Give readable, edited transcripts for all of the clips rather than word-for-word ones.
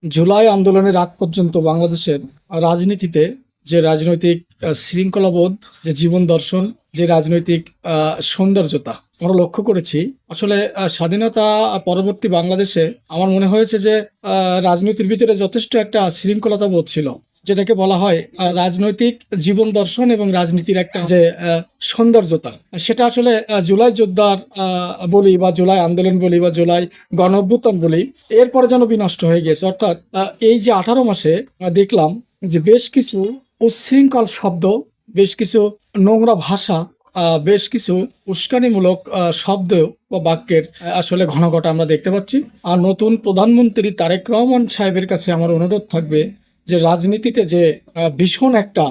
জুলাই আন্দোলনের আগ পর্যন্ত বাংলাদেশের রাজনীতিতে যে রাজনৈতিক শৃঙ্খলাবোধ, যে জীবন দর্শন, যে রাজনৈতিক সৌন্দর্যতা আমরা লক্ষ্য করেছি। আসলে স্বাধীনতা পরবর্তী বাংলাদেশে আমার মনে হয়েছে যে রাজনীতির ভিতরে যথেষ্ট একটা শৃঙ্খলতা বোধ ছিল, যেটাকে বলা হয় রাজনৈতিক জীবন দর্শন এবং রাজনীতির একটা যে সৌন্দর্যতা। সেটা আসলে জুলাই যোদ্ধার বলি বা জুলাই আন্দোলন বলি বা জুলাই গণ অভ্যুত্থান বলি, এরপরে যেন বিনষ্ট হয়ে গেছে। অর্থাৎ এই যে 18 মাসে দেখলাম যে বেশ কিছু উচ্ছৃঙ্খল শব্দ, বেশ কিছু নোংরা ভাষা, বেশ কিছু উস্কানিমূলক শব্দ বা বাক্যের আসলে ঘনঘটা আমরা দেখতে পাচ্ছি। আর নতুন প্রধানমন্ত্রী তারেক রহমান সাহেবের কাছে আমার অনুরোধ থাকবে যে রাজনীতিতে যে ভীষণ একটা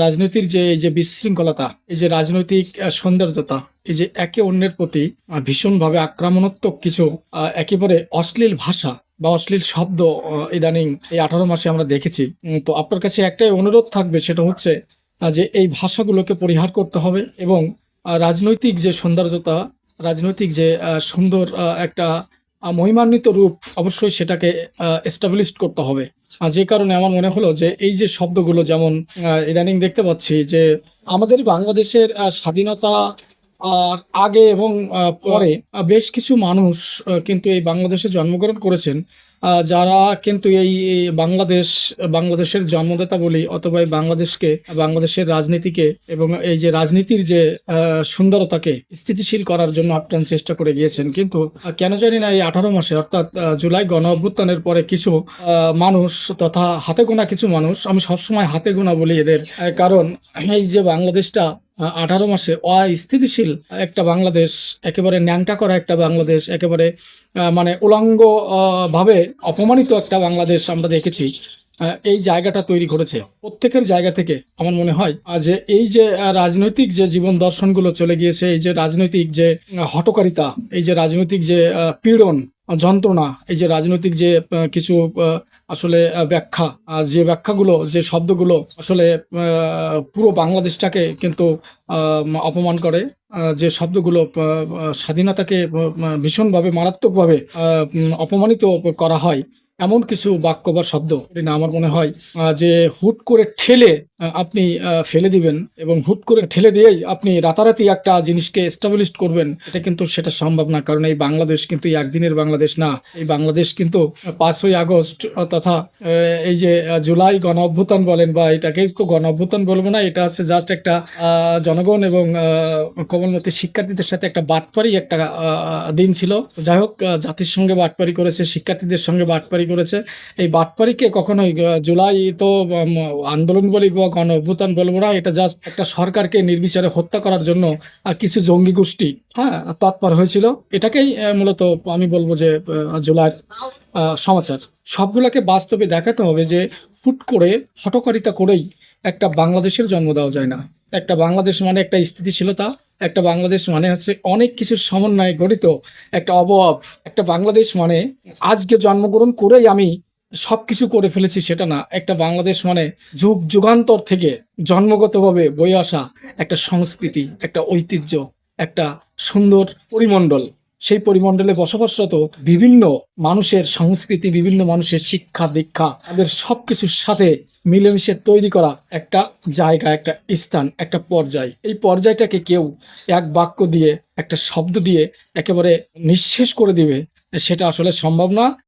রাজনীতির যে এই যে বিশৃঙ্খলতা, এই যে রাজনৈতিক সৌন্দর্যতা, এই যে একে অন্যের প্রতি ভীষণভাবে আক্রমণাত্মক কিছু একেবারে অশ্লীল ভাষা বা অশ্লীল শব্দ ইদানিং এই 18 মাসে আমরা দেখেছি। তো আপনার কাছে একটাই অনুরোধ থাকবে, সেটা হচ্ছে যে এই ভাষাগুলোকে পরিহার করতে হবে এবং রাজনৈতিক যে সৌন্দর্যতা, রাজনৈতিক যে সুন্দর একটা মহিমান্বিত রূপ, অবশ্যই সেটাকে এস্টাবলিশ করতে হবে। যে কারণে আমার মনে হলো যে এই যে শব্দগুলো, যেমন ইদানিং দেখতে পাচ্ছি যে আমাদের বাংলাদেশের স্বাধীনতা আর আগে এবং পরে বেশ কিছু মানুষ কিন্তু এই বাংলাদেশে জন্মগ্রহণ করেছেন, যারা কিন্তু এই বাংলাদেশের জন্মদাতা বলি, অথবা এই বাংলাদেশের রাজনীতিকে এবং এই যে রাজনীতির যে সুন্দরতাকে স্থিতিশীল করার জন্য আপ্রাণ চেষ্টা করে গিয়েছেন। কিন্তু কেন জানি না এই 18 মাসে, অর্থাৎ জুলাই গণ অভ্যুত্থানের পরে কিছু মানুষ, তথা হাতে গোনা কিছু মানুষ, আমি সবসময় হাতে গোনা বলি এদের, কারণ এই যে বাংলাদেশটা 18 মাসে অস্থিতিশীল একটা বাংলাদেশ, একেবারে ন্যাংটা করা একটা বাংলাদেশ, একেবারে মানে উলঙ্গ ভাবে অপমানিত একটা বাংলাদেশ আমরা দেখেছি। এই জায়গাটা তৈরি করেছে প্রত্যেকের জায়গা থেকে। আমার মনে হয় যে এই যে রাজনৈতিক যে জীবন দর্শনগুলো চলে গিয়েছে, এই যে রাজনৈতিক যে হঠকারিতা, এই যে রাজনৈতিক যে পীড়ন, যন্ত্রণা, এই যে রাজনৈতিক যে কিছু আসলে ব্যাখ্যা, যে ব্যাখ্যাগুলো, যে শব্দগুলো আসলে পুরো বাংলাদেশটাকে কিন্তু অপমান করে, যে শব্দগুলো স্বাধীনতাকে ভীষণভাবে মারাত্মকভাবে অপমানিত করা হয়, এমন কিছু বাক্য বা শব্দ না, আমার মনে হয় যে হুট করে ঠেলে আপনি ফেলে দিবেন এবং হুট করে ঠেলে দিয়েই আপনি রাতারাতি একটা জিনিসকে এস্টাবলিশ করবেন, এটা কিন্তু সেটা সম্ভব না। কারণ এই বাংলাদেশ কিন্তু একদিনের বাংলাদেশ না। এই বাংলাদেশ কিন্তু 5ই আগস্ট তথা এই যে জুলাই গণ অভ্যুত্থান বলেন, বা এটাকে তো গণ অভ্যুত্থান বলবো না, এটা হচ্ছে জাস্ট একটা জনগণ এবং কোমলমতি শিক্ষার্থীদের সাথে একটা বাটপারি একটা দিন ছিল। যাই হোক, জাতির সঙ্গে বাটপারি করেছে, শিক্ষার্থীদের সঙ্গে বাটপারি করেছে। এই বাটপারিকে কখনোই জুলাই তো আন্দোলন বলি বা গণ অভ্যুত্থান বলবো না, এটা জাস্ট একটা সরকারকে নির্বিচারে হত্যা করার জন্য কিছু জঙ্গি গোষ্ঠী তৎপর হয়েছিল। এটাকেই মূলত আমি বলবো যে জুলাইয়ের সমাচার। সবগুলোকে বাস্তবে দেখাতে হবে যে হুট করে হঠকারিতা করেই একটা বাংলাদেশের জন্ম দেওয়া যায় না। একটা বাংলাদেশ মানে একটা স্থিতিশীলতা, একটা বাংলাদেশ মানে হচ্ছে অনেক কিছুর সমন্বয়ে গঠিত একটা অবয়ব। একটা বাংলাদেশ মানে আজকে জন্মগ্রহণ করেই আমি সবকিছু করে ফেলেছি সেটা না। একটা বাংলাদেশ মানে যুগ যুগান্তর থেকে জন্মগতভাবে বয়ে আসা একটা সংস্কৃতি, একটা ঐতিহ্য, একটা সুন্দর পরিমণ্ডল। সেই পরিমণ্ডলে বসবাসরত বিভিন্ন মানুষের সংস্কৃতি, বিভিন্ন মানুষের শিক্ষা দীক্ষা, তাদের সবকিছুর সাথে মিলেমিশে তৈরি করা একটা জায়গা, একটা স্থান, একটা পর্যায়। এই পর্যায়টাকে কেউ এক বাক্য দিয়ে, একটা শব্দ দিয়ে একেবারে নিঃশেষ করে দিবে, সেটা আসলে সম্ভব না।